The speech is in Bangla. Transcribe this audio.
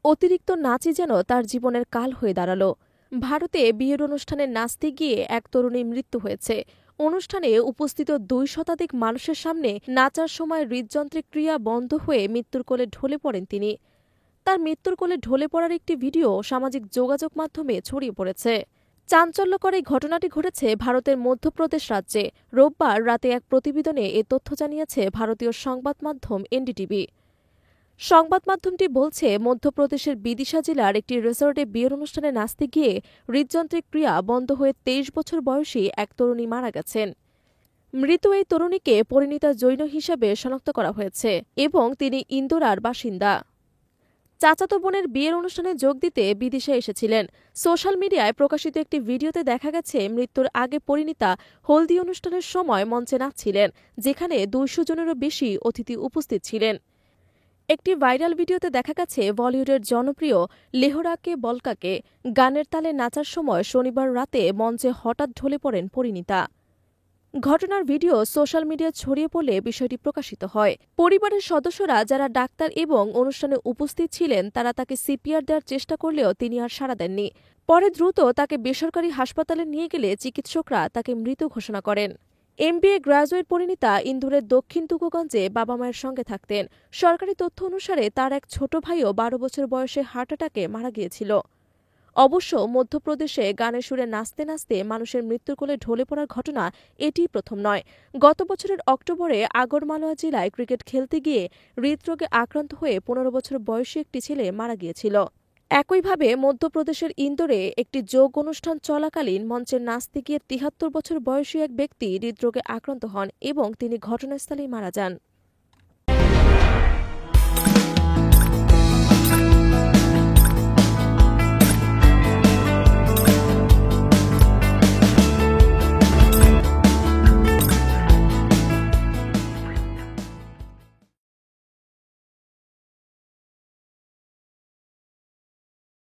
অতিরিক্ত নাচই যেন তার জীবনের কাল হয়ে দাঁড়াল। ভারতে বিয়ের অনুষ্ঠানে নাচতে গিয়ে এক তরুণীর মৃত্যু হয়েছে। অনুষ্ঠানে উপস্থিত ২ শতাধিক মানুষের সামনে নাচার সময় হৃদযন্ত্রের ক্রিয়া বন্ধ হয়ে মৃত্যুর কোলে ঢলে পড়েন তিনি। তার মৃত্যুর কোলে ঢলে পড়ার একটি ভিডিও সামাজিক যোগাযোগ মাধ্যমে ছড়িয়ে পড়েছে। চাঞ্চল্যকর এই ঘটনাটি ঘটেছে ভারতের মধ্যপ্রদেশ রাজ্যে। রোববার রাতে এক প্রতিবেদনে এ তথ্য জানিয়েছে ভারতীয় সংবাদ মাধ্যম এনডিটিভি। সংবাদ মাধ্যমটি বলছে, মধ্যপ্রদেশের বিদিশা জেলার একটি রিসোর্টে বিয়ের অনুষ্ঠানে নাচতে গিয়ে হৃদযন্ত্রের ক্রিয়া বন্ধ হয়ে ২৩ বছর বয়সী এক তরুণী মারা গেছেন। মৃত এই তরুণীকে পরিণীতা জৈন হিসেবে শনাক্ত করা হয়েছে এবং তিনি ইন্দোরার বাসিন্দা। চাচাতো বোনের বিয়ের অনুষ্ঠানে যোগ দিতে বিদিশা এসেছিলেন। সোশ্যাল মিডিয়ায় প্রকাশিত একটি ভিডিওতে দেখা গেছে মৃত্যুর আগে পরিণীতা হলদি অনুষ্ঠানের সময় মঞ্চে নাচছিলেন, যেখানে ২০০ জনেরও বেশি অতিথি উপস্থিত ছিলেন। একটি ভাইরাল ভিডিওতে দেখা গেছে বলিউডের জনপ্রিয় লেহরাকে বলকাকে গানের তালে নাচার সময় শনিবার রাতে মঞ্চে হঠাৎ ঢলে পড়েন পরিণীতা। ঘটনার ভিডিও সোশ্যাল মিডিয়ায় ছড়িয়ে পড়লে বিষয়টি প্রকাশিত হয়। পরিবারের সদস্যরা যারা ডাক্তার এবং অনুষ্ঠানে উপস্থিত ছিলেন তারা তাকে সিপিআর দেওয়ার চেষ্টা করলেও তিনি আর সাড়া দেননি। পরে দ্রুত তাকে বেসরকারি হাসপাতালে নিয়ে গেলে চিকিৎসকরা তাকে মৃত ঘোষণা করেন। এমবিএ গ্র্যাজুয়েট পরিণীতা ইন্দোরের দক্ষিণ তুকগঞ্জে বাবা মায়ের সঙ্গে থাকতেন। সরকারি তথ্য অনুসারে তার এক ছোট ভাইও ১২ বছর বয়সে হার্ট অ্যাটাকে মারা গিয়েছিল। অবশ্য মধ্যপ্রদেশে গানের সুরে নাচতে নাচতে মানুষের মৃত্যুর কোলে ঢলে পড়ার ঘটনা এটিই প্রথম নয়। গত বছরের অক্টোবরে আগরমালয়া জেলায় ক্রিকেট খেলতে গিয়ে হৃদরোগে আক্রান্ত হয়ে ১৫ বছর বয়সী একটি ছেলে মারা গিয়েছিল। একইভাবে মধ্যপ্রদেশের ইন্দোরে একটি যোগ অনুষ্ঠান চলাকালীন মঞ্চে নাচতে গিয়ে ৭৩ বছর বয়সী এক ব্যক্তি হৃদরোগে আক্রান্ত হন এবং তিনি ঘটনাস্থলেই মারা যান।